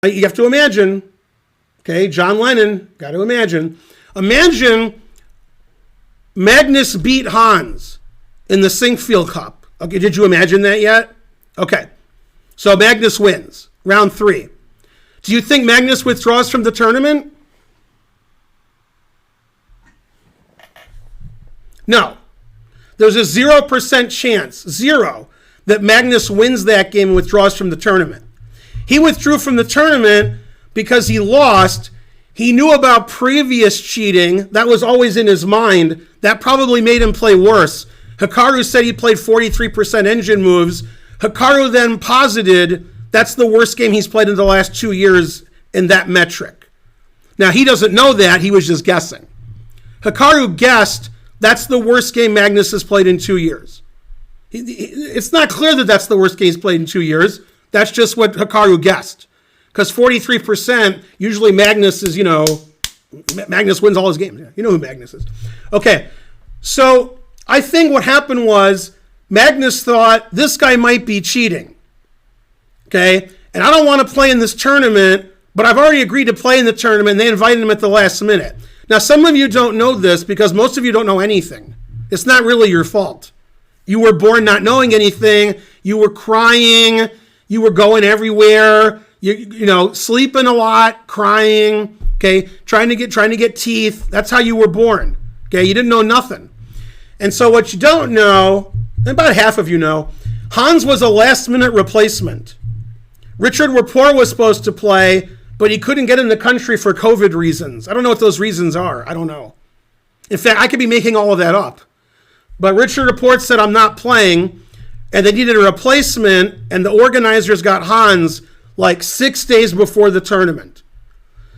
You have to imagine, okay, John Lennon, got to imagine. Imagine Magnus beat Hans in the Finegold Cup. Okay, did you imagine that yet? Okay, so Magnus wins, round 3. Do you think Magnus withdraws from the tournament? No. There's a 0% chance, that Magnus wins that game and withdraws from the tournament. He withdrew from the tournament because he lost. He knew about previous cheating. That was always in his mind. That probably made him play worse. Hikaru said he played 43% engine moves. Hikaru then posited that's the worst game he's played in the last 2 years in that metric. Now, he doesn't know that. He was just guessing. Hikaru guessed that's the worst game Magnus has played in 2 years. It's not clear that that's the worst game he's played in 2 years. That's just what Hikaru guessed. Because 43%, usually Magnus is, Magnus wins all his games. You know who Magnus is. Okay, so I think what happened was Magnus thought this guy might be cheating. Okay, and I don't want to play in this tournament, but I've already agreed to play in the tournament, and they invited him at the last minute. Now, some of you don't know this because most of you don't know anything. It's not really your fault. You were born not knowing anything. You were crying. You were going everywhere. You know, sleeping a lot, crying. Okay, trying to get teeth. That's how you were born. Okay, you didn't know nothing. And so what you don't know, and about half of you know, Hans was a last-minute replacement. Richard Rapport was supposed to play, but he couldn't get in the country for COVID reasons. I don't know what those reasons are. I don't know. In fact, I could be making all of that up. But Richard Rapport said, I'm not playing, and they needed a replacement, and the organizers got Hans like 6 days before the tournament.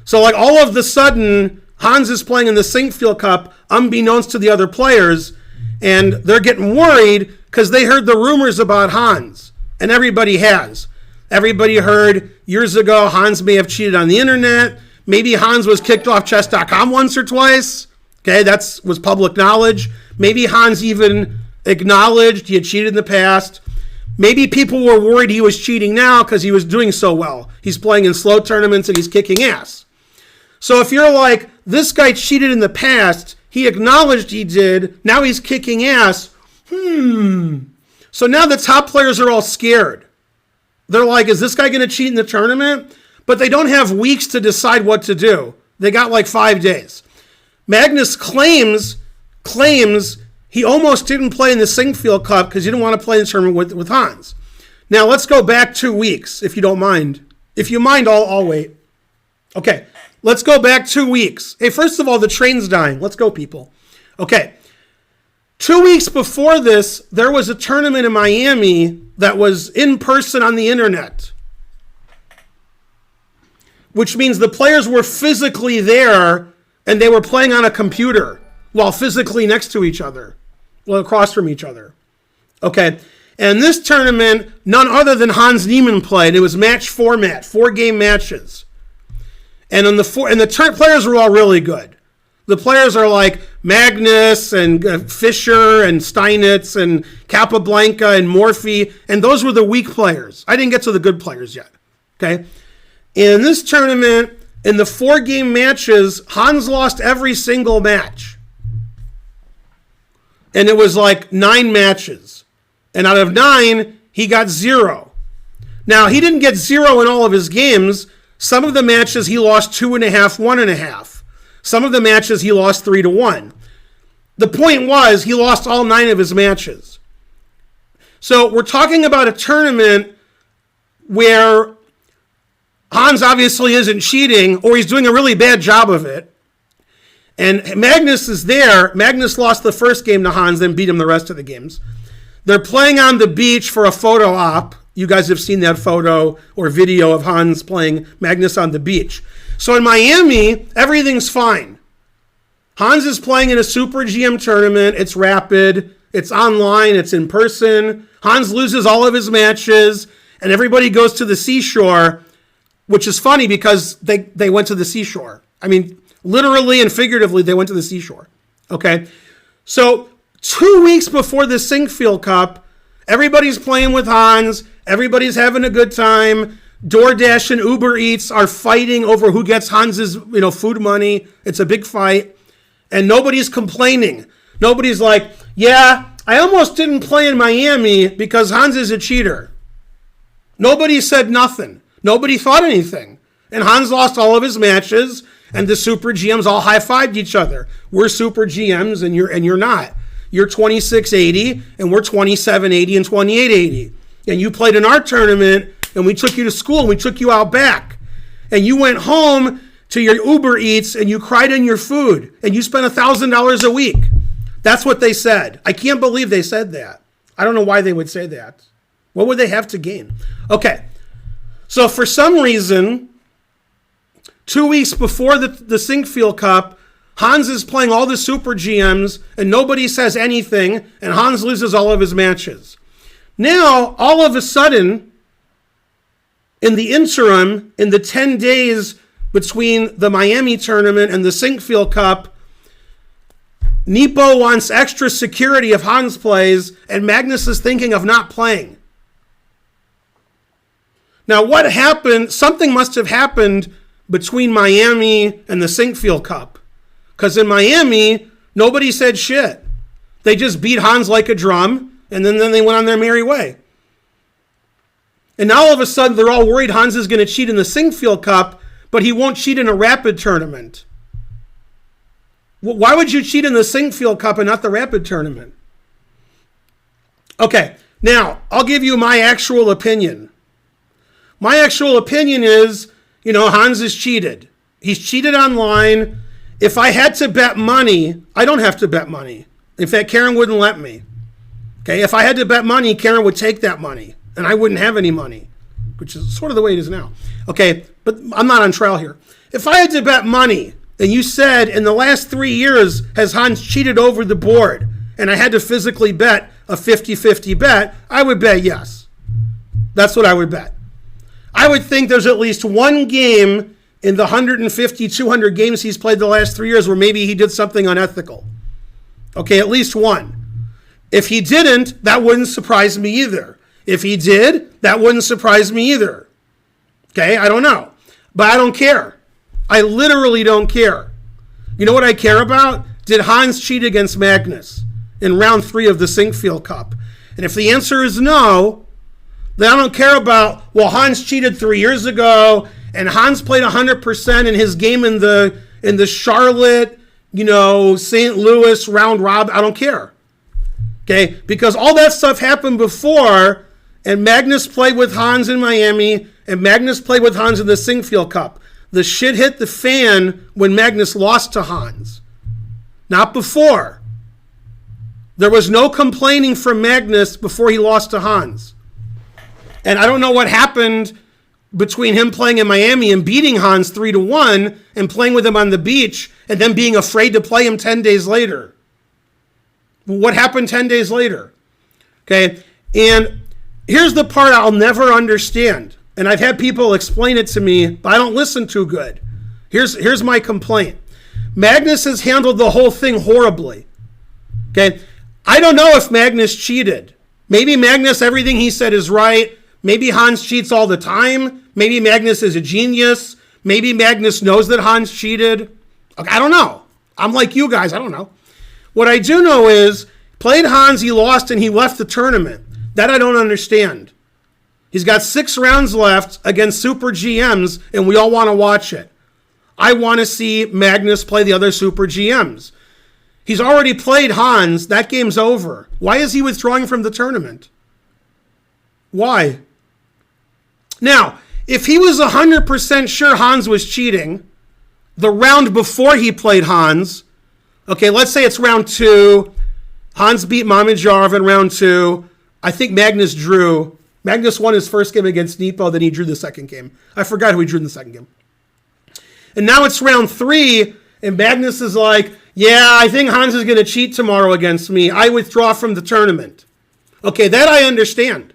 So like all of the sudden, Hans is playing in the Finegold Cup, unbeknownst to the other players, and they're getting worried because they heard the rumors about Hans, and everybody has. Everybody heard years ago Hans may have cheated on the internet. Maybe Hans was kicked off chess.com once or twice. Okay, that was public knowledge. Maybe Hans even acknowledged he had cheated in the past. Maybe people were worried he was cheating now because he was doing so well. He's playing in slow tournaments and he's kicking ass. So if you're like, this guy cheated in the past, he acknowledged he did, now he's kicking ass, So now the top players are all scared. They're like, is this guy going to cheat in the tournament? But they don't have weeks to decide what to do. They got like 5 days. Magnus claims he almost didn't play in the Finegold Cup because he didn't want to play in the tournament with Hans. Now let's go back 2 weeks, if you don't mind. If you mind, I'll wait. Okay, let's go back 2 weeks. Hey, first of all, the train's dying. Let's go, people. Okay, 2 weeks before this, there was a tournament in Miami that was in person on the internet, which means the players were physically there and they were playing on a computer while physically next to each other, well, across from each other. Okay, and this tournament, none other than Hans Niemann played. It was match format, 4-game matches. And the players were all really good. The players are like Magnus and Fischer and Steinitz and Capablanca and Morphy, and those were the weak players. I didn't get to the good players yet. Okay, in this tournament, in the 4-game matches, Hans lost every single match. And it was like 9 matches. And out of 9, he got 0. Now, he didn't get 0 in all of his games. Some of the matches he lost 2.5, 1.5. Some of the matches he lost 3-1. The point was he lost all 9 of his matches. So we're talking about a tournament where Hans obviously isn't cheating, or he's doing a really bad job of it. And Magnus is there. Magnus lost the first game to Hans, then beat him the rest of the games. They're playing on the beach for a photo op. You guys have seen that photo or video of Hans playing Magnus on the beach. So in Miami, everything's fine. Hans is playing in a Super GM tournament. It's rapid. It's online. It's in person. Hans loses all of his matches, and everybody goes to the seashore, which is funny because they went to the seashore. I mean, literally and figuratively, they went to the seashore. Okay? So 2 weeks before the Finegold Cup, everybody's playing with Hans. Everybody's having a good time. DoorDash and Uber Eats are fighting over who gets Hans's, food money. It's a big fight. And nobody's complaining. Nobody's like, yeah, I almost didn't play in Miami because Hans is a cheater. Nobody said nothing. Nobody thought anything. And Hans lost all of his matches, and the super GMs all high-fived each other. We're super GMs, and you're not. You're 2680, and we're 2780 and 2880. And you played in our tournament, and we took you to school, and we took you out back. And you went home to your Uber Eats, and you cried in your food, and you spent $1,000 a week. That's what they said. I can't believe they said that. I don't know why they would say that. What would they have to gain? Okay, so for some reason, 2 weeks before the Finegold Cup, Hans is playing all the super GMs, and nobody says anything, and Hans loses all of his matches. Now, all of a sudden, in the interim, in the 10 days between the Miami tournament and the Finegold Cup, Nepo wants extra security if Hans plays, and Magnus is thinking of not playing. Now, what happened? Something must have happened between Miami and the Finegold Cup. Because in Miami, nobody said shit. They just beat Hans like a drum, and then they went on their merry way. And now all of a sudden, they're all worried Hans is going to cheat in the Finegold Cup, but he won't cheat in a rapid tournament. Why would you cheat in the Finegold Cup and not the rapid tournament? Okay, now, I'll give you my actual opinion. My actual opinion is, Hans is cheated. He's cheated online. If I had to bet money, I don't have to bet money. In fact, Karen wouldn't let me. Okay, if I had to bet money, Karen would take that money, and I wouldn't have any money, which is sort of the way it is now. Okay, but I'm not on trial here. If I had to bet money, and you said in the last 3 years has Hans cheated over the board, and I had to physically bet a 50-50 bet, I would bet yes. That's what I would bet. I would think there's at least one game in the 150, 200 games he's played the last 3 years where maybe he did something unethical. Okay, at least one. If he didn't, that wouldn't surprise me either. If he did, that wouldn't surprise me either. Okay, I don't know. But I don't care. I literally don't care. You know what I care about? Did Hans cheat against Magnus in round 3 of the Finegold Cup? And if the answer is no, then I don't care about, Hans cheated 3 years ago, and Hans played 100% in his game in the Charlotte, St. Louis round robin. I don't care. Okay? Because all that stuff happened before, and Magnus played with Hans in Miami, and Magnus played with Hans in the Finegold Cup. The shit hit the fan when Magnus lost to Hans. Not before. There was no complaining from Magnus before he lost to Hans. And I don't know what happened between him playing in Miami and beating Hans 3-1 and playing with him on the beach and then being afraid to play him 10 days later. What happened 10 days later? Okay, and here's the part I'll never understand. And I've had people explain it to me, but I don't listen too good. Here's my complaint. Magnus has handled the whole thing horribly. Okay, I don't know if Magnus cheated. Maybe Magnus, everything he said is right. Maybe Hans cheats all the time. Maybe Magnus is a genius. Maybe Magnus knows that Hans cheated. Okay, I don't know. I'm like you guys. I don't know. What I do know is, played Hans, he lost, and he left the tournament. That I don't understand. He's got 6 rounds left against super GMs, and we all want to watch it. I want to see Magnus play the other super GMs. He's already played Hans. That game's over. Why is he withdrawing from the tournament? Why? Now, if he was 100% sure Hans was cheating, the round before he played Hans, okay, let's say it's round 2. Hans beat Mamedyarov in round 2. I think Magnus drew. Magnus won his first game against Nepo, then he drew the second game. I forgot who he drew in the second game. And now it's round 3, and Magnus is like, yeah, I think Hans is going to cheat tomorrow against me. I withdraw from the tournament. Okay, that I understand.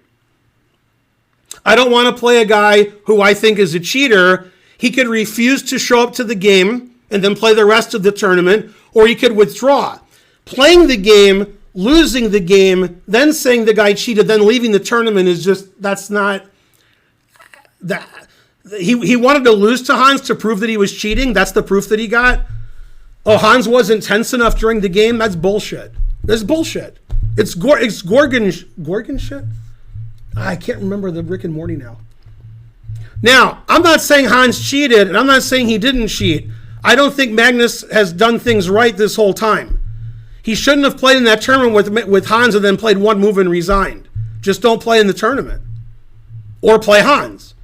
I don't want to play a guy who I think is a cheater. He could refuse to show up to the game and then play the rest of the tournament, or he could withdraw. Playing the game, losing the game, then saying the guy cheated, then leaving the tournament is just, that's not, He wanted to lose to Hans to prove that he was cheating. That's the proof that he got. Oh, Hans wasn't tense enough during the game. That's bullshit. That's bullshit. It's Gorgon shit. I can't remember the Rick and Morty now. Now, I'm not saying Hans cheated, and I'm not saying he didn't cheat. I don't think Magnus has done things right this whole time. He shouldn't have played in that tournament with Hans and then played one move and resigned. Just don't play in the tournament. Or play Hans.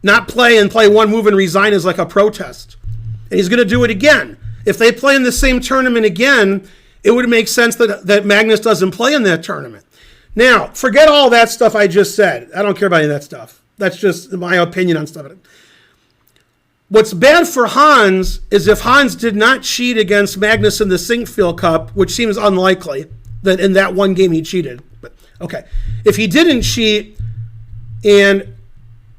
Not play and play one move and resign is like a protest. And he's going to do it again. If they play in the same tournament again, it would make sense that Magnus doesn't play in that tournament. Now, forget all that stuff I just said. I don't care about any of that stuff. That's just my opinion on stuff. What's bad for Hans is if Hans did not cheat against Magnus in the Sinkfield Cup, which seems unlikely that in that one game he cheated. But okay, if he didn't cheat and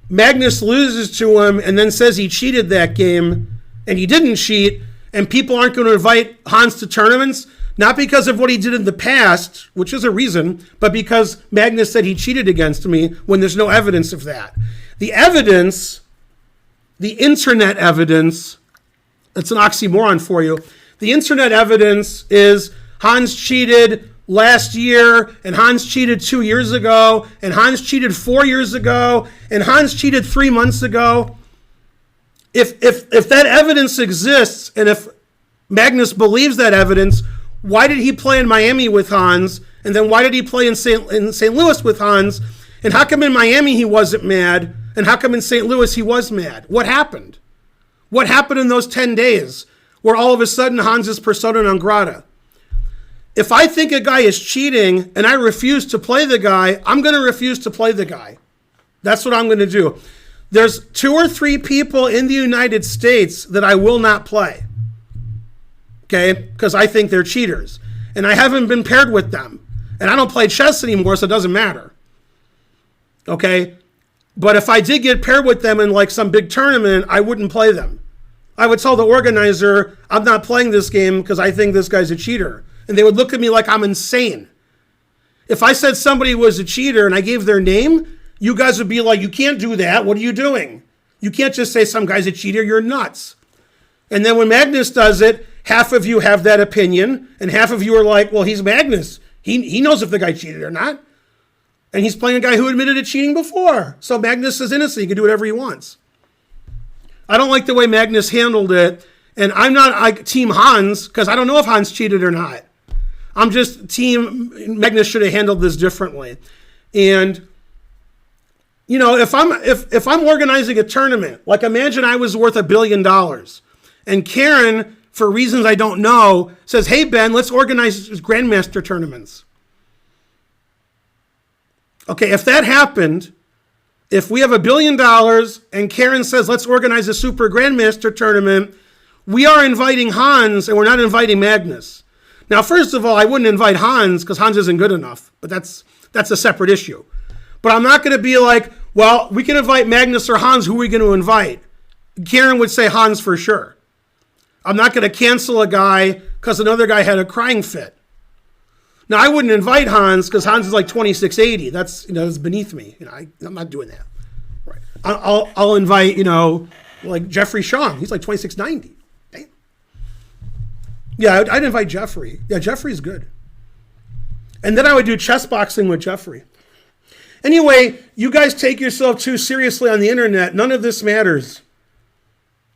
Magnus loses to him and then says he cheated that game and he didn't cheat, and people aren't going to invite Hans to tournaments, not because of what he did in the past, which is a reason, but because Magnus said he cheated against me when there's no evidence of that. The evidence, the internet evidence, it's an oxymoron for you. The internet evidence is Hans cheated last year, and Hans cheated 2 years ago, and Hans cheated 4 years ago, and Hans cheated 3 months ago. If that evidence exists, and if Magnus believes that evidence, why did he play in Miami with Hans? And then why did he play in St. Louis with Hans? And how come in Miami he wasn't mad? And how come in St. Louis he was mad? What happened? What happened in those 10 days where all of a sudden Hans is persona non grata? If I think a guy is cheating and I refuse to play the guy, I'm going to refuse to play the guy. That's what I'm going to do. There's 2 or 3 people in the United States that I will not play. Okay, because I think they're cheaters. And I haven't been paired with them. And I don't play chess anymore, so it doesn't matter. Okay? But if I did get paired with them in like some big tournament, I wouldn't play them. I would tell the organizer, I'm not playing this game because I think this guy's a cheater. And they would look at me like I'm insane. If I said somebody was a cheater and I gave their name, you guys would be like, you can't do that. What are you doing? You can't just say some guy's a cheater. You're nuts. And then when Magnus does it, half of you have that opinion, and half of you are like, well, he's Magnus. He knows if the guy cheated or not. And he's playing a guy who admitted to cheating before. So Magnus is innocent. He can do whatever he wants. I don't like the way Magnus handled it. And I'm not like Team Hans, because I don't know if Hans cheated or not. I'm just Team Magnus should have handled this differently. And, you know, if I'm organizing a tournament, like imagine I was worth $1 billion. And Karen, for reasons I don't know, says, hey, Ben, let's organize Grandmaster tournaments. Okay, if that happened, if we have $1 billion and Karen says, let's organize a Super Grandmaster tournament, we are inviting Hans and we're not inviting Magnus. Now, first of all, I wouldn't invite Hans because Hans isn't good enough, but that's a separate issue. But I'm not going to be like, well, we can invite Magnus or Hans. Who are we going to invite? Karen would say Hans for sure. I'm not going to cancel a guy because another guy had a crying fit. Now, I wouldn't invite Hans because Hans is like 2680. That's beneath me. I'm not doing that. Right. I'll invite, like Jeffrey Shong. He's like 2690. Damn. Yeah, I'd invite Jeffrey. Yeah, Jeffrey's good. And then I would do chess boxing with Jeffrey. Anyway, you guys take yourself too seriously on the internet. None of this matters.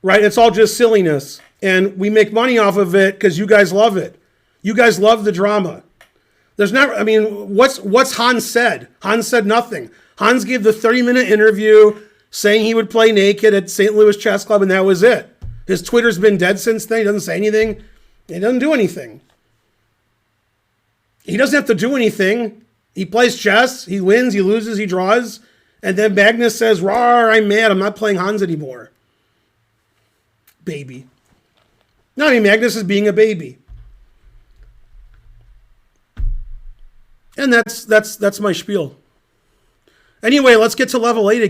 Right? It's all just silliness. And we make money off of it because you guys love it. You guys love the drama. There's never, what's Hans said? Hans said nothing. Hans gave the 30-minute interview saying he would play naked at St. Louis Chess Club, and that was it. His Twitter's been dead since then. He doesn't say anything. He doesn't do anything. He doesn't have to do anything. He plays chess. He wins. He loses. He draws. And then Magnus says, "Rawr, I'm mad. I'm not playing Hans anymore." Baby. No, Magnus is being a baby. And that's my spiel. Anyway, let's get to level 8 again.